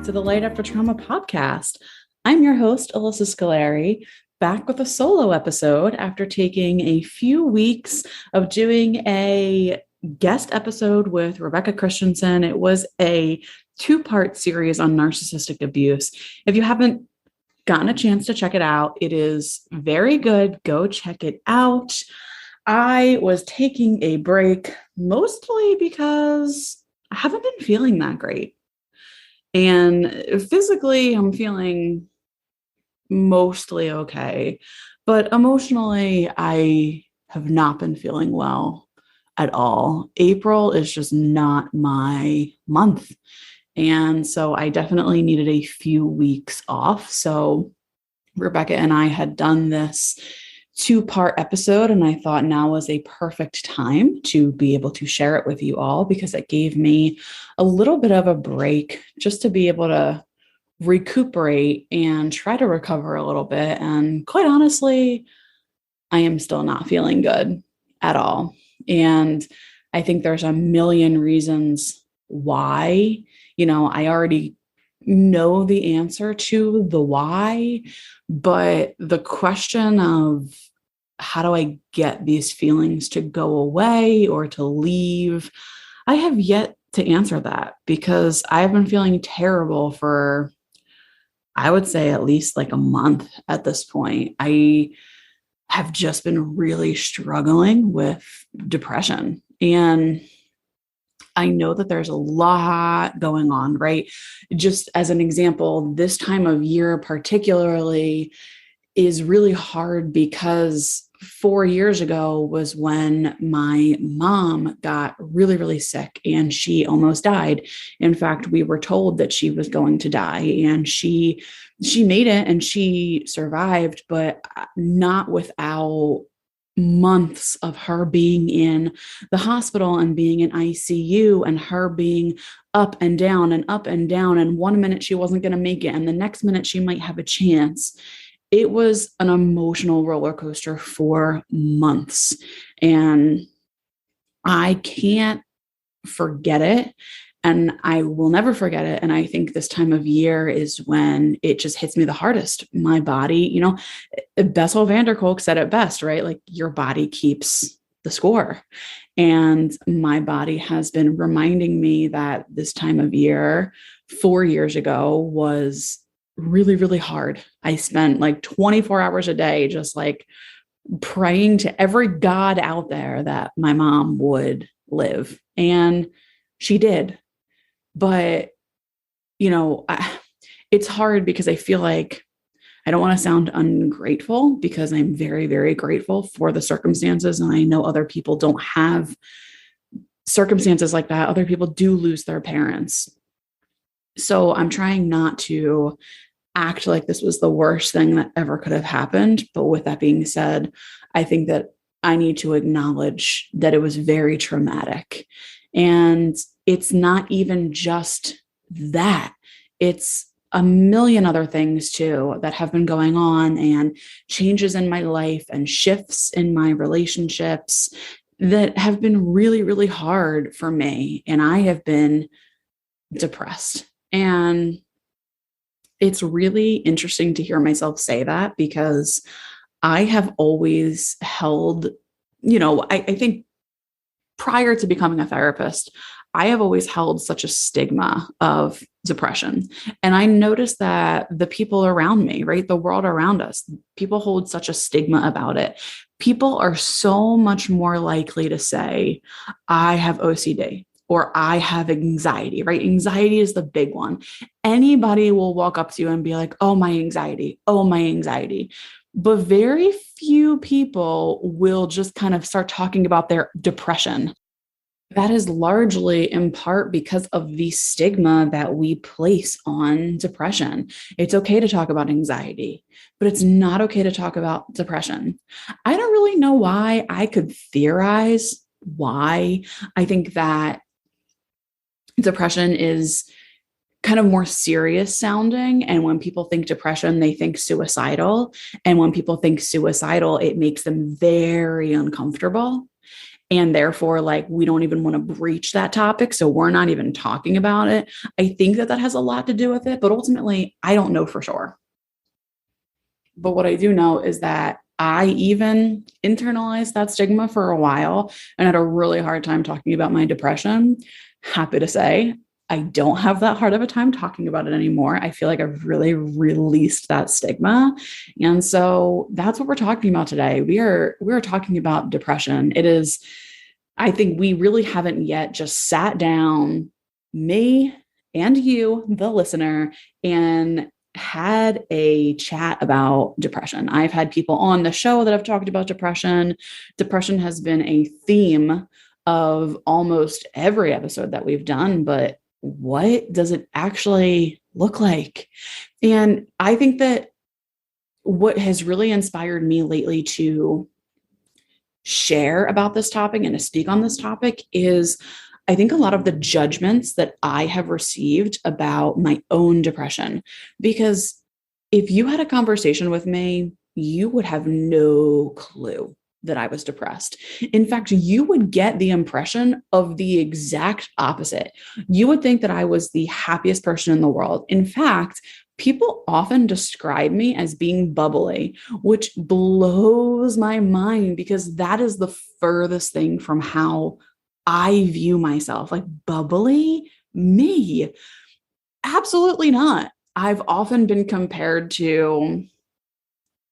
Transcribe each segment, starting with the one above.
to the Light After Trauma podcast. I'm your host, Alyssa Scolari, back with a solo episode after taking a few weeks of doing a guest episode with Rebecca Christensen. It was a two-part series on narcissistic abuse. If you haven't gotten a chance to check it out, it is very good. Go check it out. I was taking a break mostly because I haven't been feeling that great. And physically, I'm feeling mostly okay. But emotionally, I have not been feeling well at all. April is just not my month. And so I definitely needed a few weeks off. So Rebecca and I had done this two-part episode, and I thought now was a perfect time to be able to share it with you all because it gave me a little bit of a break just to be able to recuperate and try to recover a little bit. And quite honestly, I am still not feeling good at all. And I think there's a million reasons why. I already know the answer to the why, but the question of how do I get these feelings to go away or to leave, I have yet to answer that because I've been feeling terrible for, I would say, at least like a month at this point. I have just been really struggling with depression. And I know that there's a lot going on, right? Just as an example, this time of year particularly is really hard because 4 years ago was when my mom got really, really sick and she almost died. In fact, we were told that she was going to die, and she made it and she survived, but not without months of her being in the hospital and being in ICU and her being up and down and up and down. And 1 minute she wasn't going to make it, and the next minute she might have a chance. It was an emotional roller coaster for months, and I can't forget it. And I will never forget it. And I think this time of year is when it just hits me the hardest. My body, Bessel van der Kolk said it best, right? Like your body keeps the score. And my body has been reminding me that this time of year, 4 years ago, was really, really hard. I spent like 24 hours a day just like praying to every god out there that my mom would live. And she did. But, it's hard because I feel like I don't want to sound ungrateful because I'm very, very grateful for the circumstances. And I know other people don't have circumstances like that. Other people do lose their parents. So I'm trying not to act like this was the worst thing that ever could have happened. But with that being said, I think that I need to acknowledge that it was very traumatic. And it's not even just that. It's a million other things too that have been going on, and changes in my life and shifts in my relationships that have been really, really hard for me. And I have been depressed. And it's really interesting to hear myself say that because I have always held, I think prior to becoming a therapist, I have always held such a stigma of depression. And I noticed that the people around me, right, the world around us, people hold such a stigma about it. People are so much more likely to say, I have OCD or I have anxiety, right? Anxiety is the big one. Anybody will walk up to you and be like, oh, my anxiety. Oh, my anxiety. But very few people will just kind of start talking about their depression. That is largely in part because of the stigma that we place on depression. It's okay to talk about anxiety, but it's not okay to talk about depression. I don't really know why. I could theorize why. I think that depression is kind of more serious sounding. And when people think depression, they think suicidal. And when people think suicidal, it makes them very uncomfortable. and therefore like we don't even want to breach that topic, so we're not even talking about it. I think that has a lot to do with it, but ultimately I don't know for sure. But what I do know is that I even internalized that stigma for a while and had a really hard time talking about my depression. Happy to say I don't have that hard of a time talking about it anymore. I feel like I've really released that stigma. And so that's what we're talking about today. We're talking about depression. It is, I think we really haven't yet just sat down, me and you, the listener, and had a chat about depression. I've had people on the show that have talked about depression. Depression has been a theme of almost every episode that we've done, but what does it actually look like? And I think that what has really inspired me lately to share about this topic and to speak on this topic is I think a lot of the judgments that I have received about my own depression. Because if you had a conversation with me, you would have no clue that I was depressed. In fact, you would get the impression of the exact opposite. You would think that I was the happiest person in the world. In fact, people often describe me as being bubbly, which blows my mind because that is the furthest thing from how I view myself. Like bubbly? Me? Absolutely not. I've often been compared to,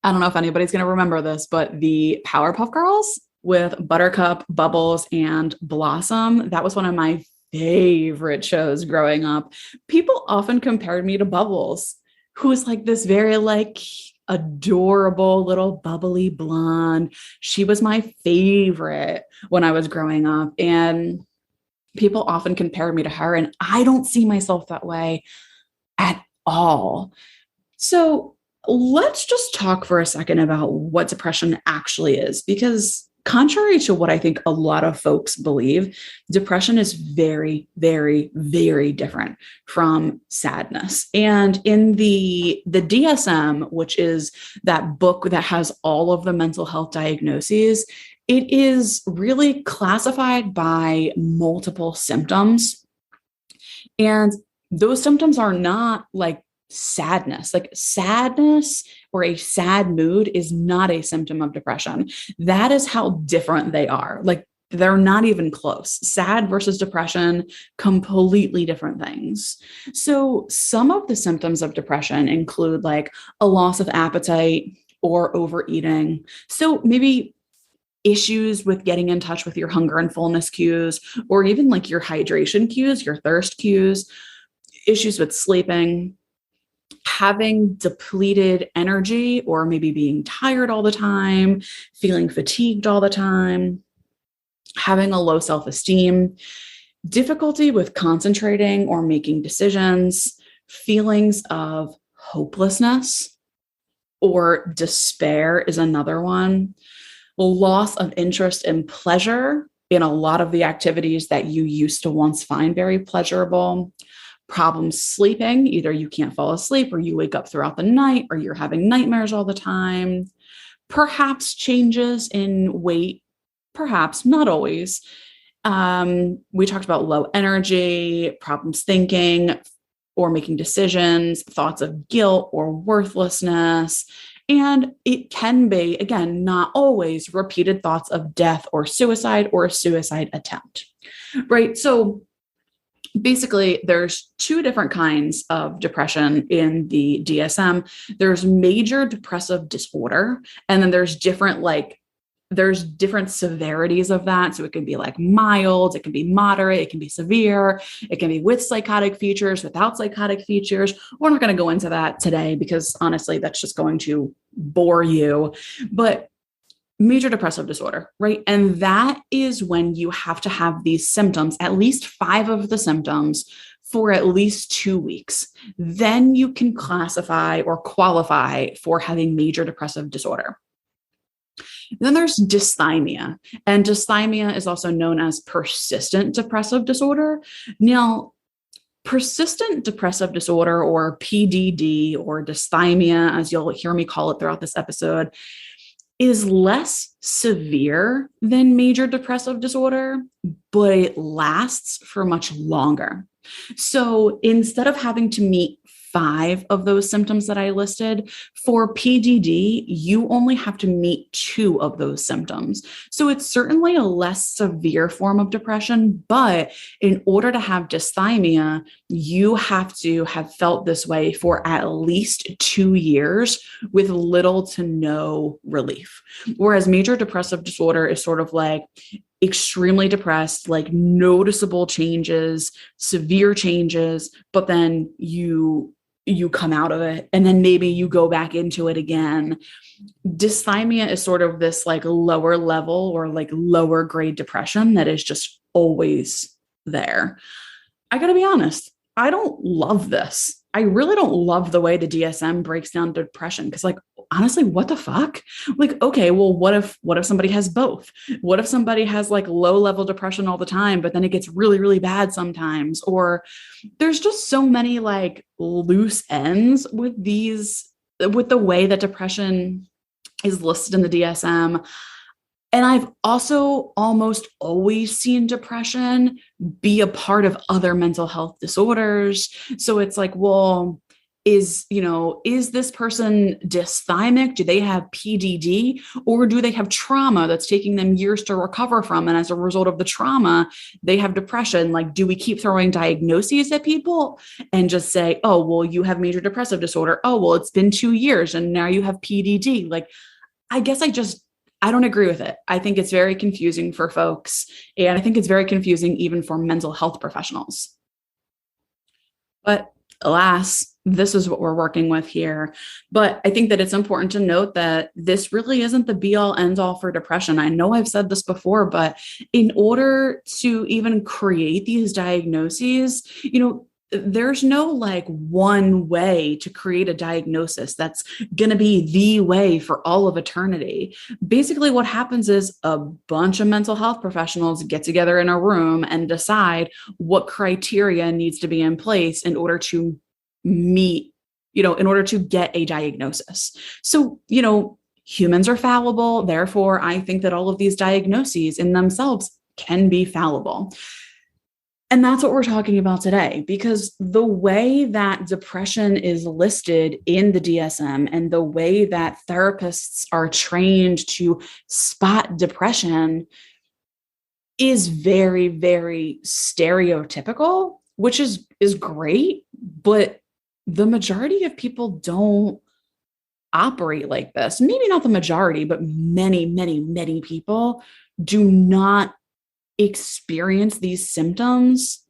I don't know if anybody's going to remember this, but the Powerpuff Girls with Buttercup, Bubbles, and Blossom. That was one of my favorite shows growing up. People often compared me to Bubbles, who is like this very like adorable little bubbly blonde. She was my favorite when I was growing up. And people often compared me to her. And I don't see myself that way at all. So let's just talk for a second about what depression actually is, because contrary to what I think a lot of folks believe, depression is very, very, very different from sadness. And in the DSM, which is that book that has all of the mental health diagnoses, it is really classified by multiple symptoms. And those symptoms are not like sadness. Like sadness or a sad mood is not a symptom of depression. That is how different they are. Like they're not even close. Sad versus depression, completely different things. So some of the symptoms of depression include like a loss of appetite or overeating. So maybe issues with getting in touch with your hunger and fullness cues, or even like your hydration cues, your thirst cues, issues with sleeping, having depleted energy, or maybe being tired all the time, feeling fatigued all the time, having a low self-esteem, difficulty with concentrating or making decisions, feelings of hopelessness or despair is another one, loss of interest and pleasure in a lot of the activities that you used to once find very pleasurable, problems sleeping, either you can't fall asleep or you wake up throughout the night or you're having nightmares all the time, perhaps changes in weight, perhaps not always. We talked about low energy, problems thinking or making decisions, thoughts of guilt or worthlessness. And it can be, again, not always repeated thoughts of death or a suicide attempt, right? So basically, there's two different kinds of depression in the DSM. There's major depressive disorder, and then there's different severities of that. So it can be like mild, it can be moderate, it can be severe, it can be with psychotic features, without psychotic features. We're not going to go into that today because honestly, that's just going to bore you. But major depressive disorder, right? And that is when you have to have these symptoms, at least 5 of the symptoms, for at least 2 weeks. Then you can classify or qualify for having major depressive disorder. Then there's dysthymia, and dysthymia is also known as persistent depressive disorder. Now, persistent depressive disorder, or PDD, or dysthymia, as you'll hear me call it throughout this episode, is less severe than major depressive disorder, but it lasts for much longer. So instead of having to meet 5 of those symptoms that I listed, for PDD, you only have to meet 2 of those symptoms. So it's certainly a less severe form of depression, but in order to have dysthymia, you have to have felt this way for at least 2 years with little to no relief. Whereas major depressive disorder is sort of like extremely depressed, like noticeable changes, severe changes, but then you come out of it and then maybe you go back into it again. Dysthymia is sort of this like lower level or like lower grade depression that is just always there. I got to be honest, I don't love this. I really don't love the way the DSM breaks down depression because, like, honestly, what the fuck? Like, okay, well, what if somebody has both? What if somebody has like low level depression all the time, but then it gets really, really bad sometimes? Or there's just so many like loose ends with the way that depression is listed in the DSM. And I've also almost always seen depression be a part of other mental health disorders. So it's like, well, is this person dysthymic? Do they have PDD? Or do they have trauma that's taking them years to recover from? And as a result of the trauma, they have depression. Like, do we keep throwing diagnoses at people and just say, oh, well, you have major depressive disorder. Oh, well, it's been 2 years and now you have PDD. Like, I guess I don't agree with it. I think it's very confusing for folks. And I think it's very confusing even for mental health professionals. But alas, this is what we're working with here. But I think that it's important to note that this really isn't the be all end all for depression. I know I've said this before, but in order to even create these diagnoses, there's no like one way to create a diagnosis that's going to be the way for all of eternity. Basically, what happens is a bunch of mental health professionals get together in a room and decide what criteria needs to be in place in order to meet, in order to get a diagnosis. So, humans are fallible. Therefore, I think that all of these diagnoses in themselves can be fallible. And that's what we're talking about today, because the way that depression is listed in the DSM and the way that therapists are trained to spot depression is very, very stereotypical, which is great, but the majority of people don't operate like this. Maybe not the majority, but many, many, many people do not experience these symptoms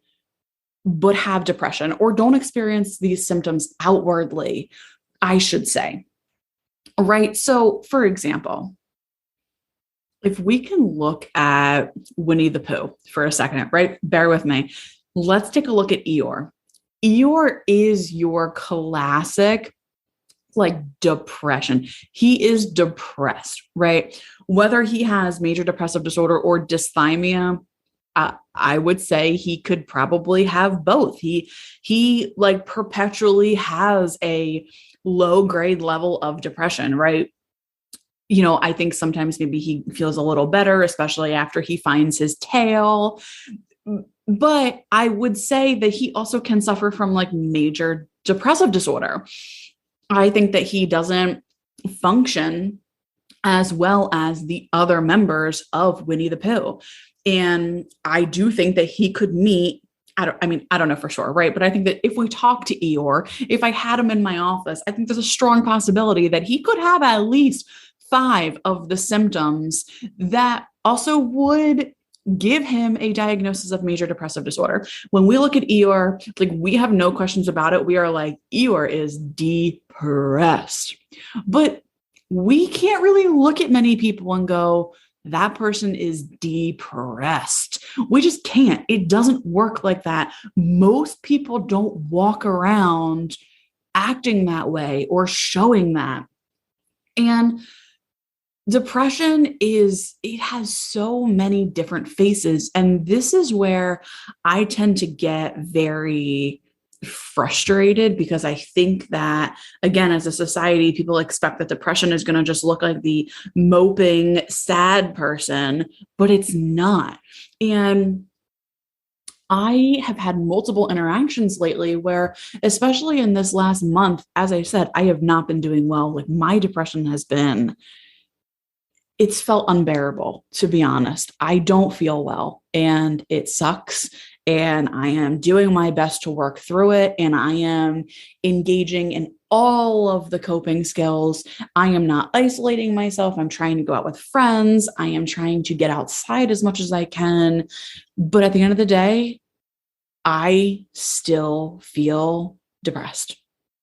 but have depression, or don't experience these symptoms outwardly, I should say. Right? So, for example, if we can look at Winnie the Pooh for a second, right? Bear with me. Let's take a look at Eeyore. Eeyore is your classic like depression. He is depressed, right? Whether he has major depressive disorder or dysthymia, I would say he could probably have both. He like perpetually has a low grade level of depression, right? I think sometimes maybe he feels a little better, especially after he finds his tail. But I would say that he also can suffer from like major depressive disorder. I think that he doesn't function as well as the other members of Winnie the Pooh. And I do think that he could meet, I don't know for sure, right? But I think that if we talk to Eeyore, if I had him in my office, I think there's a strong possibility that he could have at least 5 of the symptoms that also would give him a diagnosis of major depressive disorder. When we look at Eeyore, like we have no questions about it. We are like, Eeyore is depressed. But we can't really look at many people and go, that person is depressed. We just can't. It doesn't work like that. Most people don't walk around acting that way or showing that. And depression it has so many different faces. And this is where I tend to get very frustrated because I think that, again, as a society, people expect that depression is going to just look like the moping, sad person, but it's not. And I have had multiple interactions lately where, especially in this last month, as I said, I have not been doing well. Like my depression has been, it's felt unbearable, to be honest. I don't feel well and it sucks. And I am doing my best to work through it. And I am engaging in all of the coping skills. I am not isolating myself. I'm trying to go out with friends. I am trying to get outside as much as I can. But at the end of the day, I still feel depressed.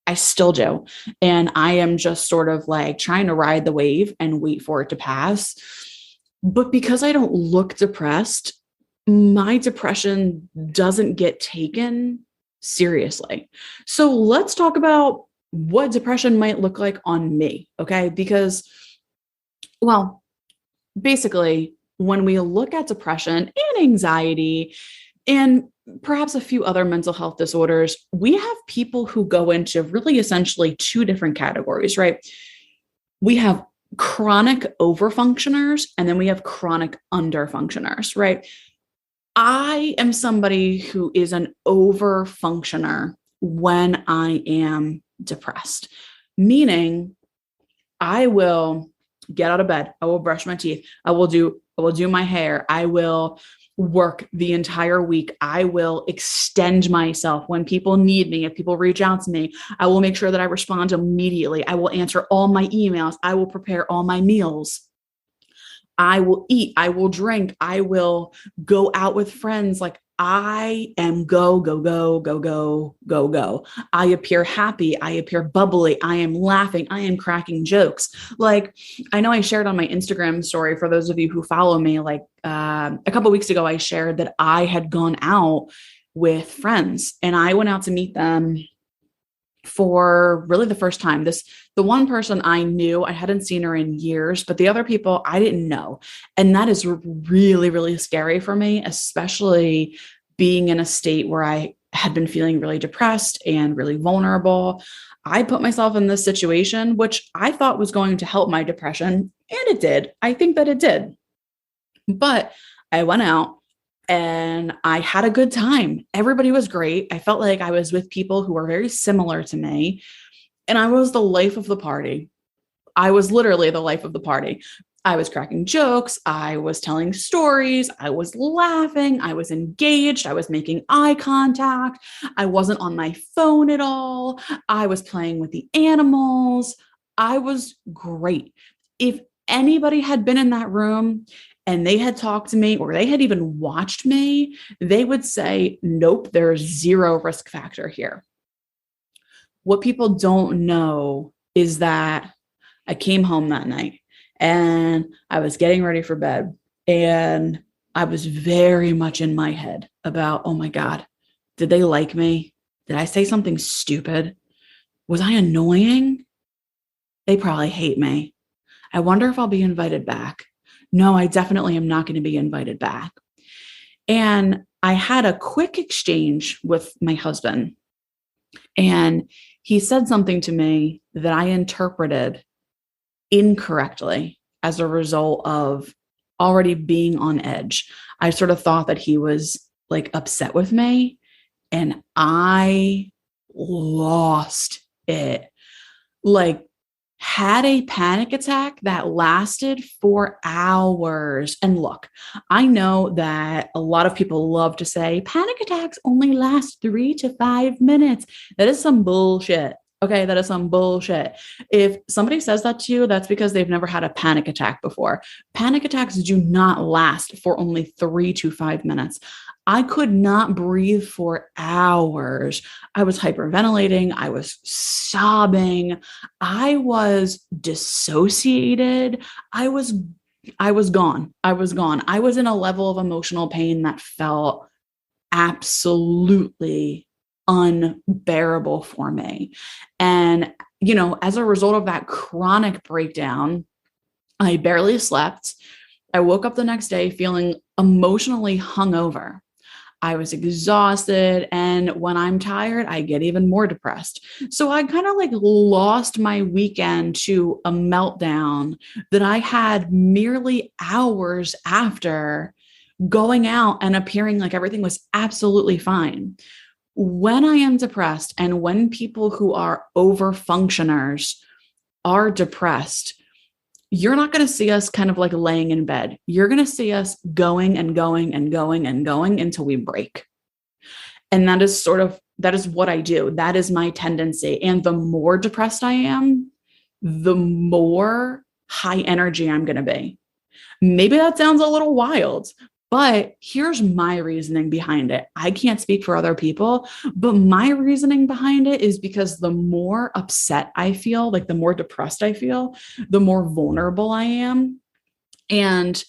I still do. And I am just sort of like trying to ride the wave and wait for it to pass. But because I don't look depressed, my depression doesn't get taken seriously. So let's talk about what depression might look like on me. Okay. Because, well, basically, when we look at depression and anxiety and perhaps a few other mental health disorders, we have people who go into really essentially two different categories, right? We have chronic overfunctioners and then we have chronic underfunctioners, right? I am somebody who is an overfunctioner when I am depressed, meaning I will get out of bed. I will brush my teeth. I will do my hair. I will work the entire week. I will extend myself when people need me. If people reach out to me, I will make sure that I respond immediately. I will answer all my emails. I will prepare all my meals. I will eat. I will drink. I will go out with friends. Like I am go, go, go, go, go, go, go. I appear happy. I appear bubbly. I am laughing. I am cracking jokes. Like I know I shared on my Instagram story for those of you who follow me, like a couple of weeks ago, I shared that I had gone out with friends and I went out to meet them for really the first time. The one person I knew, I hadn't seen her in years, but the other people I didn't know. And that is really, really scary for me, especially being in a state where I had been feeling really depressed and really vulnerable. I put myself in this situation, which I thought was going to help my depression, and it did. I think that it did. But I went out and I had a good time. Everybody was great. I felt like I was with people who were very similar to me. And I was the life of the party. I was literally the life of the party. I was cracking jokes. I was telling stories. I was laughing. I was engaged. I was making eye contact. I wasn't on my phone at all. I was playing with the animals. I was great. If anybody had been in that room and they had talked to me or they had even watched me, they would say, nope, there's zero risk factor here. What people don't know is that I came home that night and I was getting ready for bed and I was very much in my head about, oh my God, did they like me? Did I say something stupid? Was I annoying? They probably hate me. I wonder if I'll be invited back. No, I definitely am not going to be invited back. And I had a quick exchange with my husband, and he said something to me that I interpreted incorrectly as a result of already being on edge. I sort of thought that he was like upset with me, and I lost it. Like, had a panic attack that lasted for hours. And look, I know that a lot of people love to say panic attacks only last 3 to 5 minutes. That is some bullshit. Okay, that is some bullshit. If somebody says that to you, that's because they've never had a panic attack before. Panic attacks do not last for only 3 to 5 minutes. I could not breathe for hours. I was hyperventilating. I was sobbing. I was dissociated. I was gone. I was gone. I was in a level of emotional pain that felt absolutely unbearable for me. And, as a result of that chronic breakdown, I barely slept. I woke up the next day feeling emotionally hungover. I was exhausted. And when I'm tired, I get even more depressed. So I kind of like lost my weekend to a meltdown that I had merely hours after going out and appearing like everything was absolutely fine. When I am depressed and when people who are over functioners are depressed, you're not going to see us kind of like laying in bed. You're going to see us going and going and going and going until we break. And that is what I do. That is my tendency. And the more depressed I am, the more high energy I'm going to be. Maybe that sounds a little wild, but here's my reasoning behind it. I can't speak for other people, but my reasoning behind it is because the more upset I feel, like the more depressed I feel, the more vulnerable I am. And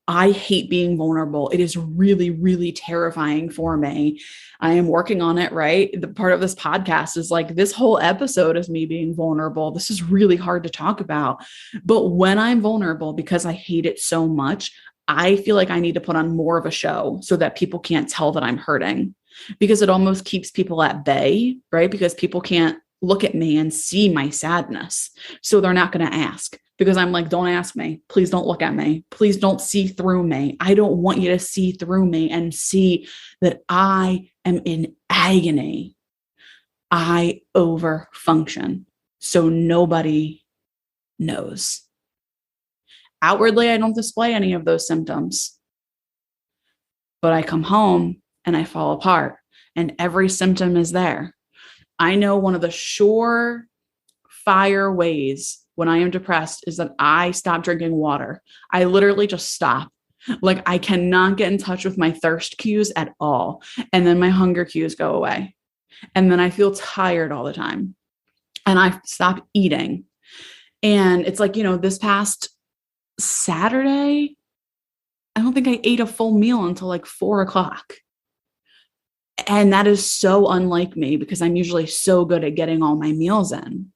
I hate being vulnerable. It is really, really terrifying for me. I am working on it, right? The part of this podcast is like, this whole episode is me being vulnerable. This is really hard to talk about. But when I'm vulnerable, because I hate it so much, I feel like I need to put on more of a show so that people can't tell that I'm hurting, because it almost keeps people at bay, right? Because people can't look at me and see my sadness. So they're not going to ask, because I'm like, don't ask me. Please don't look at me. Please don't see through me. I don't want you to see through me and see that I am in agony. I overfunction. So nobody knows. Outwardly, I don't display any of those symptoms, but I come home and I fall apart and every symptom is there. I know one of the surefire ways when I am depressed is that I stop drinking water. I literally just stop. Like I cannot get in touch with my thirst cues at all. And then my hunger cues go away. And then I feel tired all the time and I stop eating. And it's like, this past Saturday, I don't think I ate a full meal until like 4:00. And that is so unlike me because I'm usually so good at getting all my meals in.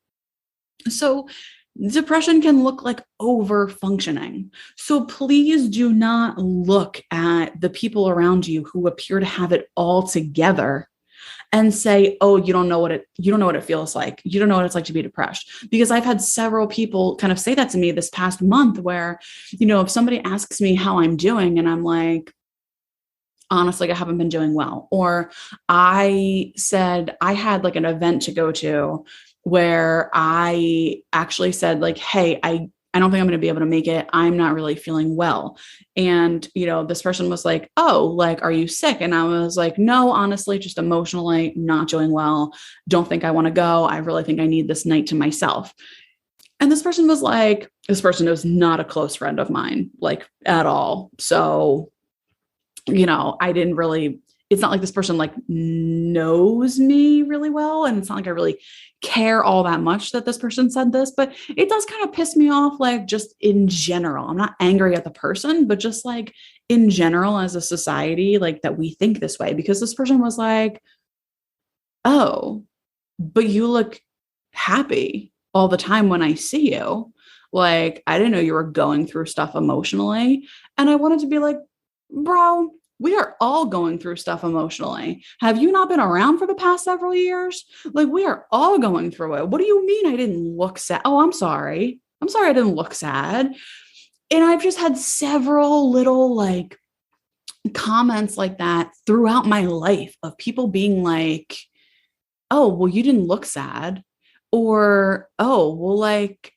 So depression can look like over functioning. So please do not look at the people around you who appear to have it all together and say, oh, you don't know what it feels like. You don't know what it's like to be depressed. Because I've had several people kind of say that to me this past month where, if somebody asks me how I'm doing and I'm like, honestly, I haven't been doing well. Or I said I had like an event to go to where I actually said like, hey, I don't think I'm going to be able to make it. I'm not really feeling well. And, this person was like, oh, like, are you sick? And I was like, no, honestly, just emotionally not doing well. Don't think I want to go. I really think I need this night to myself. And this person was not a close friend of mine, like at all. So, I didn't really, it's not like this person like knows me really well. And it's not like I really care all that much that this person said this, but it does kind of piss me off. Like just in general, I'm not angry at the person, but just like in general as a society, like that we think this way, because this person was like, oh, but you look happy all the time when I see you. Like, I didn't know you were going through stuff emotionally. And I wanted to be like, bro, we are all going through stuff emotionally. Have you not been around for the past several years? Like, we are all going through it. What do you mean I didn't look sad? Oh, I'm sorry. I'm sorry I didn't look sad. And I've just had several little like comments like that throughout my life of people being like, oh, well, you didn't look sad. Or, oh, well, like,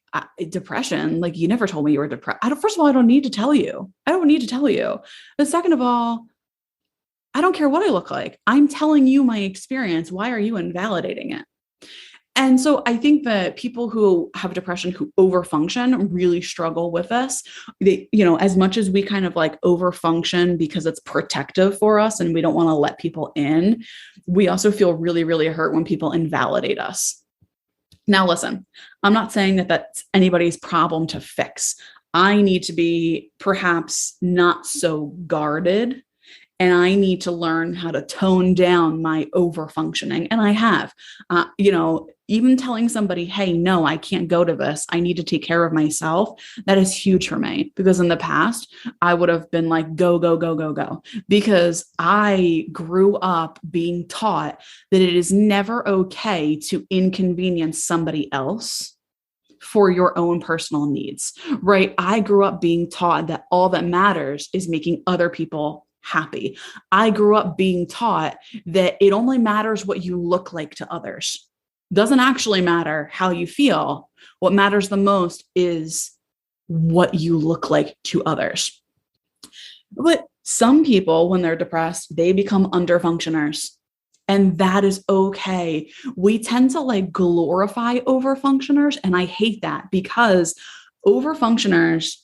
depression, like you never told me you were depressed. First of all, I don't need to tell you. I don't need to tell you. But second of all, I don't care what I look like. I'm telling you my experience. Why are you invalidating it? And so I think that people who have depression, who overfunction, really struggle with this. They, as much as we kind of like overfunction because it's protective for us and we don't want to let people in, we also feel really, really hurt when people invalidate us. Now, listen, I'm not saying that that's anybody's problem to fix. I need to be perhaps not so guarded, and I need to learn how to tone down my overfunctioning. And I have, even telling somebody, hey, no, I can't go to this. I need to take care of myself. That is huge for me, because in the past, I would have been like, go, go, go, go, go, because I grew up being taught that it is never okay to inconvenience somebody else for your own personal needs, right? I grew up being taught that all that matters is making other people happy. I grew up being taught that it only matters what you look like to others. Doesn't actually matter how you feel. What matters the most is what you look like to others. But some people, when they're depressed, they become underfunctioners. And that is okay. We tend to like glorify overfunctioners. And I hate that, because overfunctioners,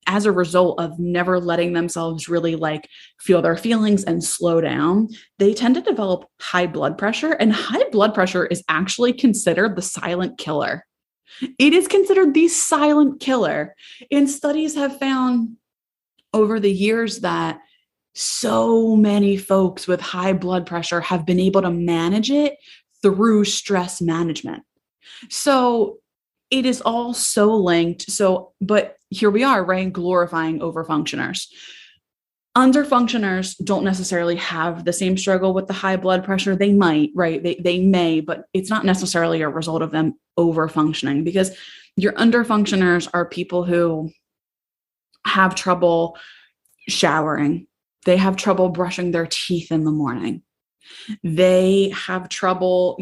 as a result of never letting themselves really like feel their feelings and slow down, they tend to develop high blood pressure. And high blood pressure is actually considered the silent killer. It is considered the silent killer. And studies have found over the years that so many folks with high blood pressure have been able to manage it through stress management. So it is all so linked. So, but here we are, right? Glorifying overfunctioners. Underfunctioners don't necessarily have the same struggle with the high blood pressure. They might, right? They may, but it's not necessarily a result of them overfunctioning, because your underfunctioners are people who have trouble showering. They have trouble brushing their teeth in the morning. They have trouble,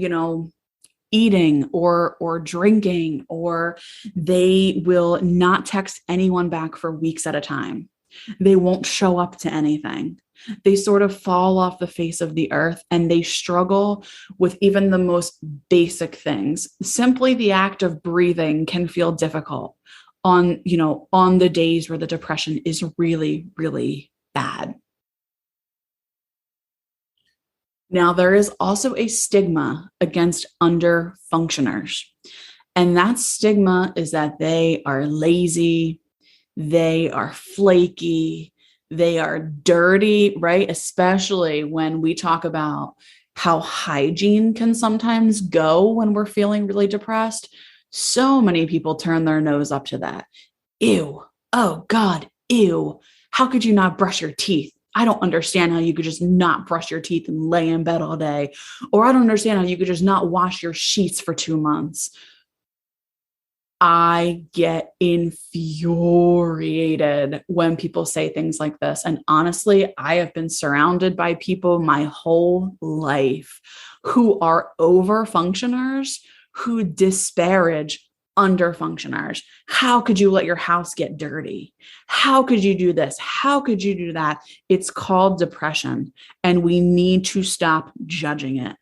eating or drinking, or they will not text anyone back for weeks at a time. They won't show up to anything. They sort of fall off the face of the earth, and they struggle with even the most basic things. Simply the act of breathing can feel difficult on the days where the depression is really, really bad. Now, there is also a stigma against underfunctioners. And that stigma is that they are lazy, they are flaky, they are dirty, right? Especially when we talk about how hygiene can sometimes go when we're feeling really depressed. So many people turn their nose up to that. Ew. Oh, God. Ew. How could you not brush your teeth? I don't understand how you could just not brush your teeth and lay in bed all day. Or I don't understand how you could just not wash your sheets for 2 months. I get infuriated when people say things like this. And honestly, I have been surrounded by people my whole life who are overfunctioners, who disparage underfunctioners. How could you let your house get dirty? How could you do this? How could you do that? It's called depression, and we need to stop judging it.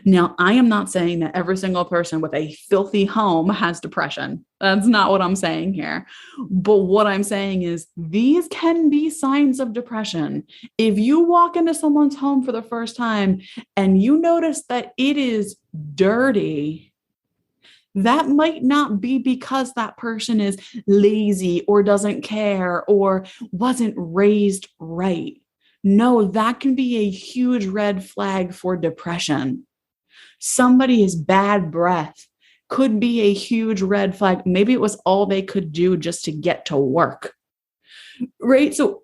Now, I am not saying that every single person with a filthy home has depression. That's not what I'm saying here. But what I'm saying is these can be signs of depression. If you walk into someone's home for the first time and you notice that it is dirty, that might not be because that person is lazy or doesn't care or wasn't raised right. No, that can be a huge red flag for depression. Somebody's bad breath could be a huge red flag. Maybe it was all they could do just to get to work, right? So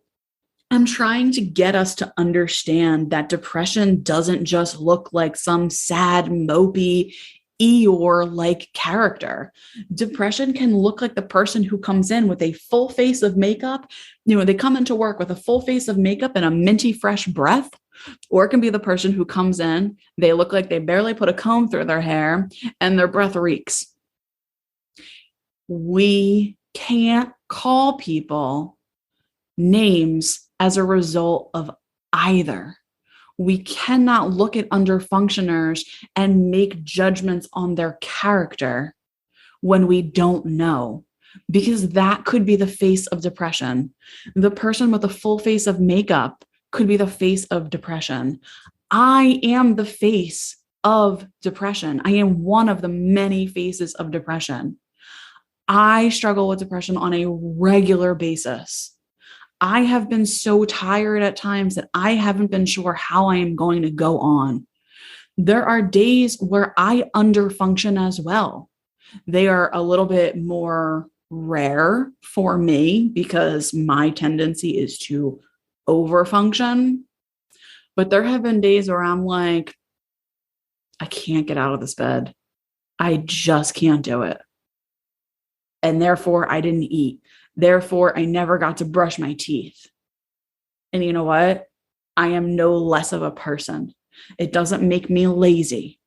I'm trying to get us to understand that depression doesn't just look like some sad, mopey, Eeyore-like character. Depression can look like the person who comes in with a full face of makeup. They come into work with a full face of makeup and a minty fresh breath. Or it can be the person who comes in, they look like they barely put a comb through their hair and their breath reeks. We can't call people names as a result of either. We cannot look at underfunctioners and make judgments on their character when we don't know, because that could be the face of depression. The person with a full face of makeup could be the face of depression. I am the face of depression. I am one of the many faces of depression. I struggle with depression on a regular basis. I have been so tired at times that I haven't been sure how I am going to go on. There are days where I underfunction as well. They are a little bit more rare for me because my tendency is to overfunction. But there have been days where I'm like, I can't get out of this bed. I just can't do it. And therefore, I didn't eat. Therefore, I never got to brush my teeth. And you know what? I am no less of a person. It doesn't make me lazy.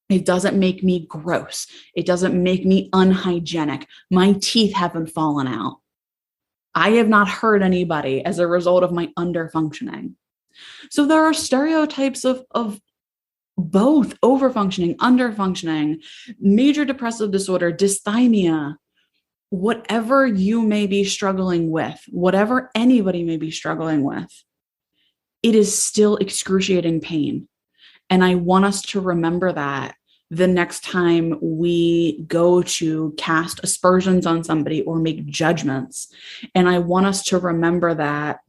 It doesn't make me gross. It doesn't make me unhygienic. My teeth haven't fallen out. I have not hurt anybody as a result of my underfunctioning. So there are stereotypes of both overfunctioning, underfunctioning, major depressive disorder, dysthymia, whatever you may be struggling with, whatever anybody may be struggling with, it is still excruciating pain. And I want us to remember that the next time we go to cast aspersions on somebody or make judgments. And I want us to remember that,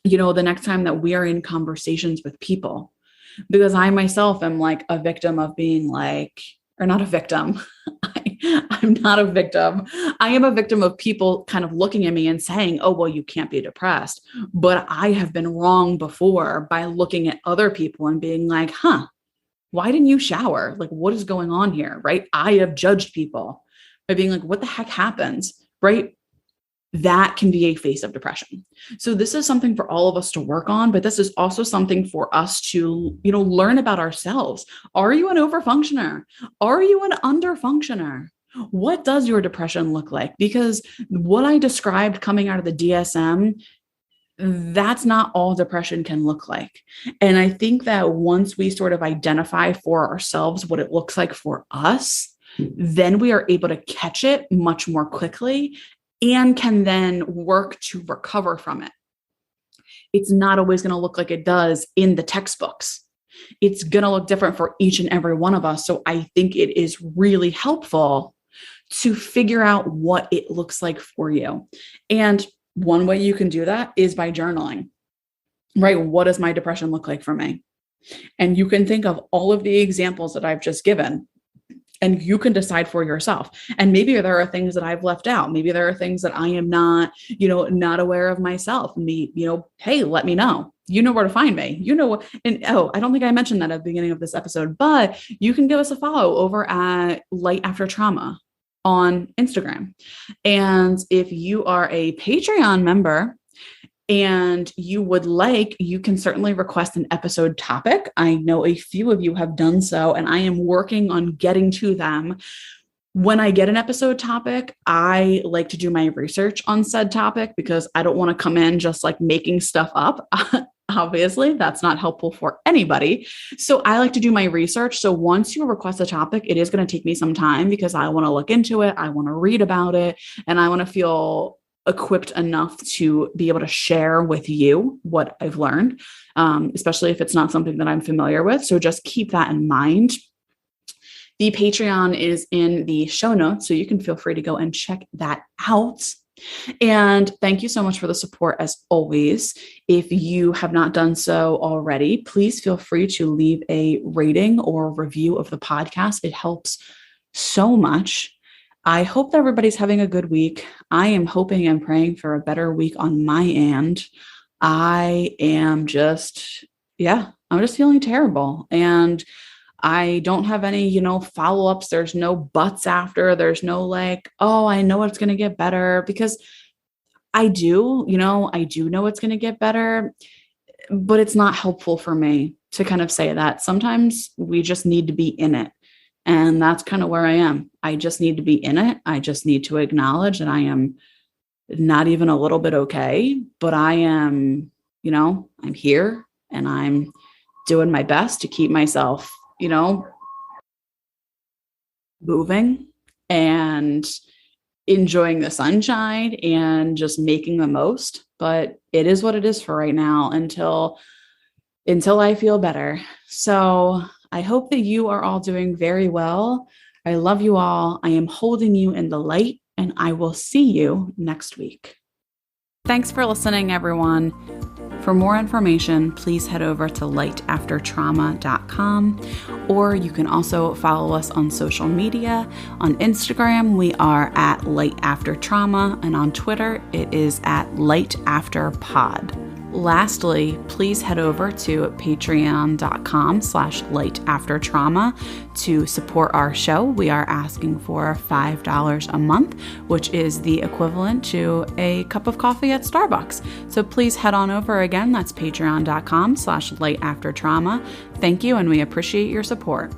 the next time that we are in conversations with people, because I myself am like a victim of being like, or not a victim. I'm not a victim. I am a victim of people kind of looking at me and saying, oh, well, you can't be depressed. But I have been wrong before by looking at other people and being like, why didn't you shower? Like, what is going on here? Right. I have judged people by being like, what the heck happens? Right. That can be a face of depression. So this is something for all of us to work on, but this is also something for us to, learn about ourselves. Are you an overfunctioner? Are you an underfunctioner? What does your depression look like? Because what I described coming out of the DSM, that's not all depression can look like. And I think that once we sort of identify for ourselves what it looks like for us, then we are able to catch it much more quickly and can then work to recover from it. It's not always going to look like it does in the textbooks. It's going to look different for each and every one of us. So I think it is really helpful to figure out what it looks like for you. And one way you can do that is by journaling, right? What does my depression look like for me? And you can think of all of the examples that I've just given, and you can decide for yourself. And maybe there are things that I've left out. Maybe there are things that I am not, not aware of myself. Hey, let me know. You know where to find me. I don't think I mentioned that at the beginning of this episode, but you can give us a follow over at Light After Trauma on Instagram. And if you are a Patreon member and you would like, you can certainly request an episode topic. I know a few of you have done so, and I am working on getting to them. When I get an episode topic, I like to do my research on said topic because I don't want to come in just like making stuff up. Obviously, that's not helpful for anybody. So I like to do my research. So once you request a topic, it is going to take me some time because I want to look into it. I want to read about it, and I want to feel equipped enough to be able to share with you what I've learned, especially if it's not something that I'm familiar with. So just keep that in mind. The Patreon is in the show notes, so you can feel free to go and check that out. And thank you so much for the support as always. If you have not done so already, please feel free to leave a rating or review of the podcast. It helps so much. I hope that everybody's having a good week. I am hoping and praying for a better week on my end. I am just feeling terrible. And I don't have any, follow-ups. There's no buts after. There's no like, oh, I know it's going to get better, because I do know it's going to get better, but it's not helpful for me to kind of say that. Sometimes we just need to be in it. And that's kind of where I am. I just need to be in it. I just need to acknowledge that I am not even a little bit okay, but I am, I'm here and I'm doing my best to keep myself, moving and enjoying the sunshine and just making the most. But it is what it is for right now until I feel better. So I hope that you are all doing very well. I love you all. I am holding you in the light, and I will see you next week. Thanks for listening, everyone. For more information, please head over to lightaftertrauma.com, or you can also follow us on social media. On Instagram, we are at lightaftertrauma, and on Twitter, it is at lightafterpod. Lastly, please head over to patreon.com/lightaftertrauma to support our show. We are asking for $5 a month, which is the equivalent to a cup of coffee at Starbucks. So please head on over again. That's patreon.com/lightaftertrauma. Thank you, and we appreciate your support.